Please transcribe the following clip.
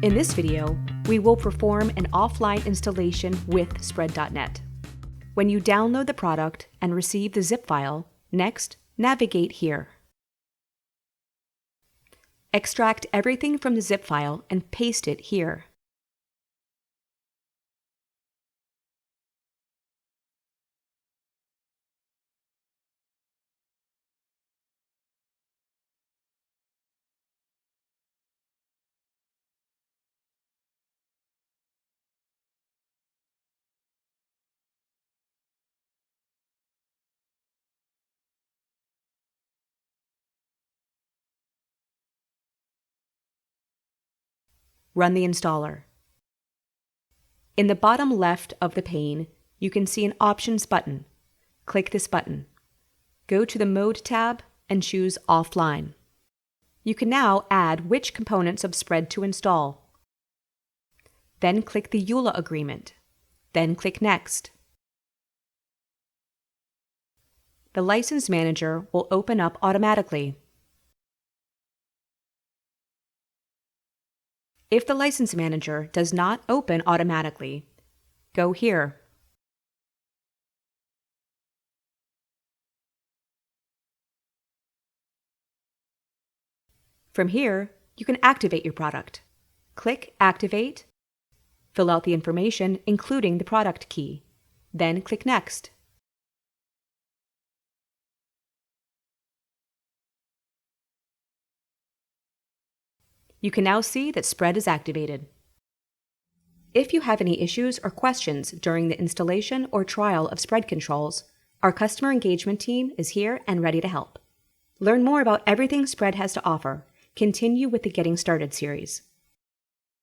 In this video, we will perform an offline installation with Spread.net. When you download the product and receive the zip file, next, navigate here. Extract everything from the zip file and paste it here. Run the installer. In the bottom left of the pane, you can see an Options button. Click this button. Go to the Mode tab and choose Offline. You can now add which components of Spread to install. Then click the EULA agreement. Then click Next. The License Manager will open up automatically. If the License Manager does not open automatically, go here. From here, you can activate your product. Click Activate, fill out the information including the product key, then click Next. You can now see that Spread is activated. If you have any issues or questions during the installation or trial of Spread controls, our customer engagement team is here and ready to help. Learn more about everything Spread has to offer. Continue with the Getting Started series.